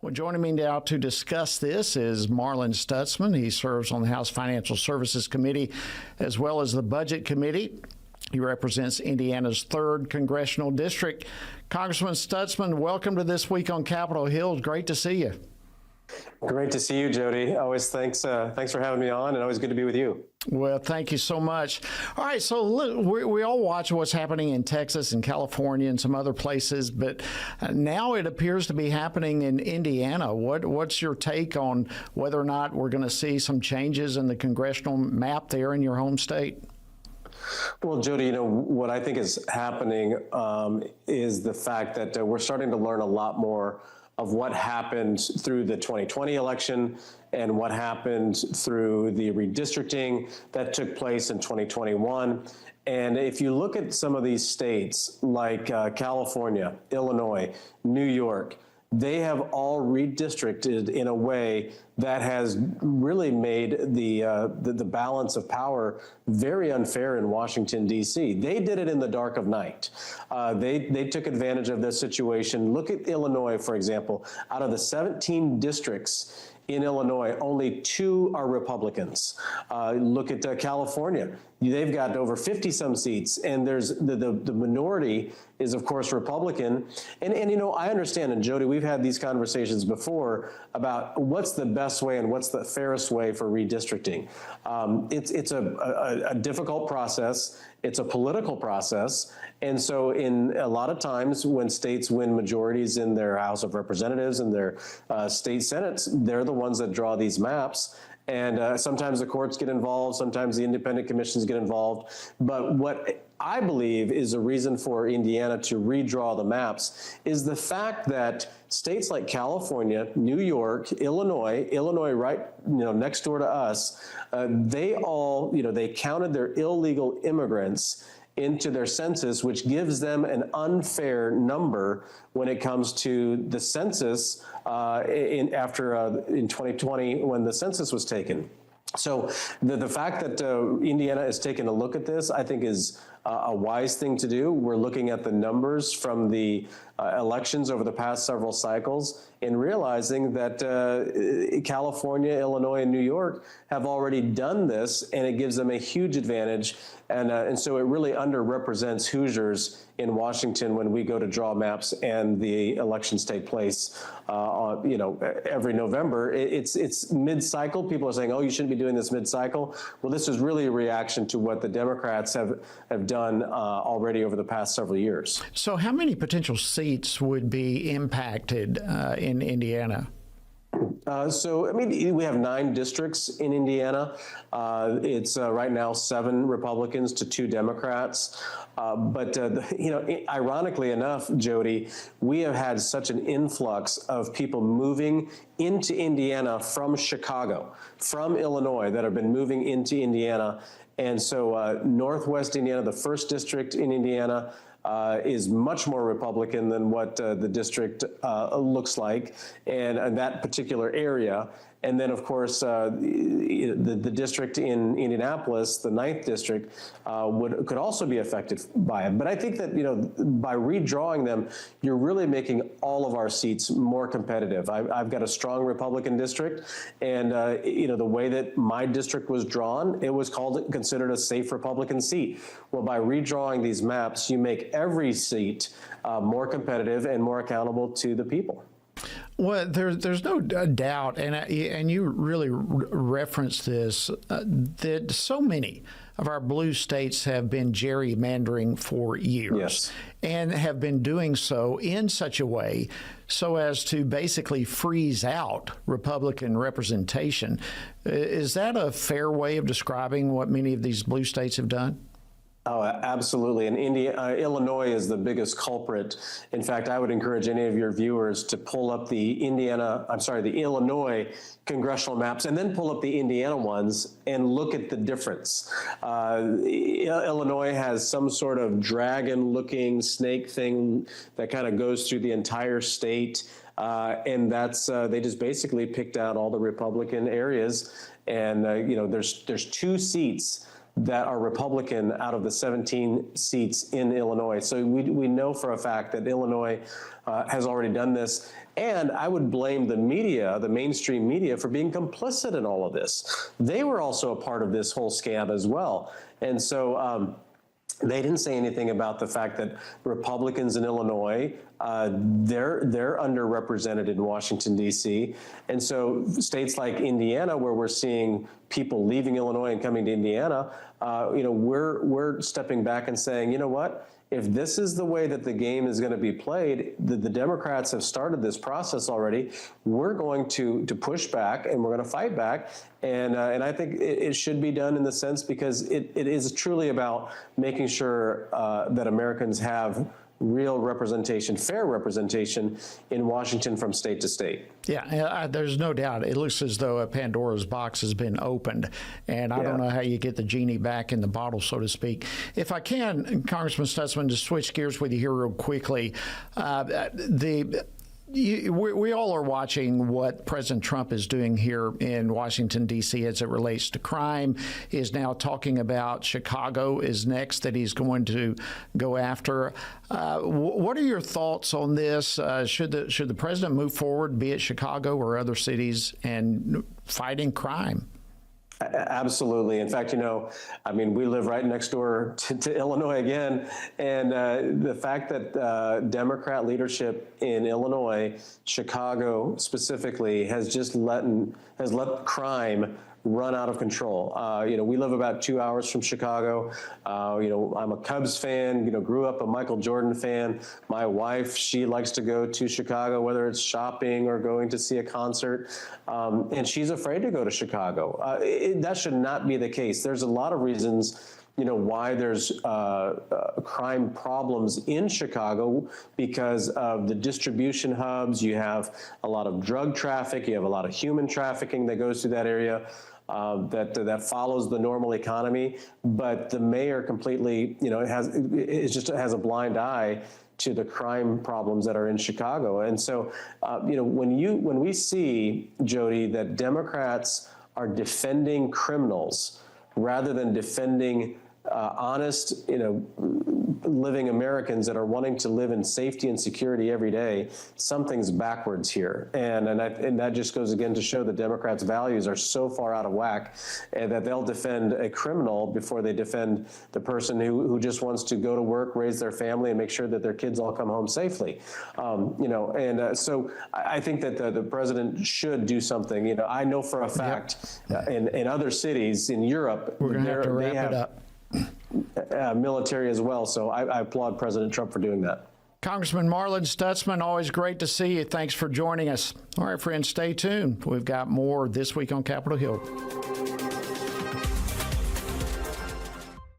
Well, joining me now to discuss this is Marlin Stutzman. He serves on the House Financial Services Committee as well as the Budget Committee. He represents Indiana's 3rd Congressional District. Congressman Stutzman, welcome to This Week on Capitol Hill. It's great to see you. Great to see you, Jodi. Always thanks for having me on, and always good to be with you. Well, thank you so much. All right, so look, we all watch what's happening in Texas and California and some other places, but now it appears to be happening in Indiana. What's your take on whether or not we're going to see some changes in the congressional map there in your home state? Well, Jodi, what I think is happening is the fact that we're starting to learn a lot more of what happened through the 2020 election and what happened through the redistricting that took place in 2021. And if you look at some of these states like California, Illinois, New York, they have all redistricted in a way that has really made the balance of power very unfair in Washington, D.C. They did it in the dark of night. They took advantage of this situation. Look at Illinois, for example. Out of the 17 districts in Illinois, only 2 are Republicans. Look at California. They've got over 50-some seats, and there's the minority is, of course, Republican. And I understand, and Jodi, we've had these conversations before about what's the best way and what's the fairest way for redistricting. It's a difficult process. It's a political process. And so in a lot of times when states win majorities in their House of Representatives and their state senates, they're the ones that draw these maps. And sometimes the courts get involved, sometimes the independent commissions get involved. But what I believe is a reason for Indiana to redraw the maps is the fact that states like California, New York, Illinois right, next door to us, they all, they counted their illegal immigrants into their census, which gives them an unfair number when it comes to the census in 2020 when the census was taken. So the fact that Indiana is taking a look at this, I think, is a wise thing to do. We're looking at the numbers from the elections over the past several cycles and realizing that California, Illinois, and New York have already done this, and it gives them a huge advantage. And so it really underrepresents Hoosiers in Washington when we go to draw maps and the elections take place every November. It's mid-cycle. People are saying, oh, you shouldn't be doing this mid-cycle. Well, this is really a reaction to what the Democrats have done already over the past several years. So how many potential seats would be impacted in Indiana? We have 9 districts in Indiana. It's right now 7 Republicans to 2 Democrats. But ironically enough, Jodi, we have had such an influx of people moving into Indiana from Chicago, from Illinois, that have been moving into Indiana. And so Northwest Indiana, the 1st district in Indiana, is much more Republican than what the district looks like, and that particular area. And then, of course, the district in Indianapolis, the 9th district, could also be affected by it. But I think that, by redrawing them, you're really making all of our seats more competitive. I've got a strong Republican district, and, the way that my district was drawn, it was considered a safe Republican seat. Well, by redrawing these maps, you make every seat more competitive and more accountable to the people. Well, there's no doubt, and you really referenced this, that so many of our blue states have been gerrymandering for years. Yes. And have been doing so in such a way so as to basically freeze out Republican representation. Is that a fair way of describing what many of these blue states have done? Oh, absolutely. And Illinois is the biggest culprit. In fact, I would encourage any of your viewers to pull up the Illinois congressional maps and then pull up the Indiana ones and look at the difference. Illinois has some sort of dragon-looking snake thing that kind of goes through the entire state. And that's they just basically picked out all the Republican areas. And, there's 2 seats that are Republican out of the 17 seats in Illinois. So we know for a fact that Illinois has already done this. And I would blame the media, the mainstream media, for being complicit in all of this. They were also a part of this whole scam as well. And so they didn't say anything about the fact that Republicans in Illinois, they're underrepresented in Washington, D.C. And so states like Indiana, where we're seeing people leaving Illinois and coming to Indiana, we're stepping back and saying, you know what? If this is the way that the game is going to be played, the Democrats have started this process already. We're going to push back, and we're going to fight back. And I think it should be done in the sense because it is truly about making sure that Americans have real representation, fair representation in Washington from state to state. Yeah, there's no doubt. It looks as though a Pandora's box has been opened, and I don't know how you get the genie back in the bottle, so to speak. If I can, Congressman Stutzman, to switch gears with you here real quickly, we all are watching what President Trump is doing here in Washington, D.C. as it relates to crime. He is now talking about Chicago is next that he's going to go after. What are your thoughts on this? Should the president move forward, be it Chicago or other cities, and fighting crime? Absolutely. In fact, we live right next door to Illinois again. And the fact that Democrat leadership in Illinois, Chicago specifically, has let crime run out of control. We live about 2 hours from Chicago. I'm a Cubs fan, grew up a Michael Jordan fan. My wife, she likes to go to Chicago, whether it's shopping or going to see a concert. And she's afraid to go to Chicago. That should not be the case. There's a lot of reasons why there's crime problems in Chicago because of the distribution hubs. You have a lot of drug traffic. You have a lot of human trafficking that goes through that area. That follows the normal economy, but the mayor completely, has a blind eye to the crime problems that are in Chicago. And so, when we see, Jodi, that Democrats are defending criminals rather than defending honest, living Americans that are wanting to live in safety and security every day, something's backwards here. And that just goes again to show that Democrats' values are so far out of whack and that they'll defend a criminal before they defend the person who just wants to go to work, raise their family, and make sure that their kids all come home safely. So I think that the president should do something. I know for a fact in other cities in Europe, we're going to have to wrap it up. Military as well. So I applaud President Trump for doing that. Congressman Marlin Stutzman, always great to see you. Thanks for joining us. All right, friends, stay tuned. We've got more this week on Capitol Hill.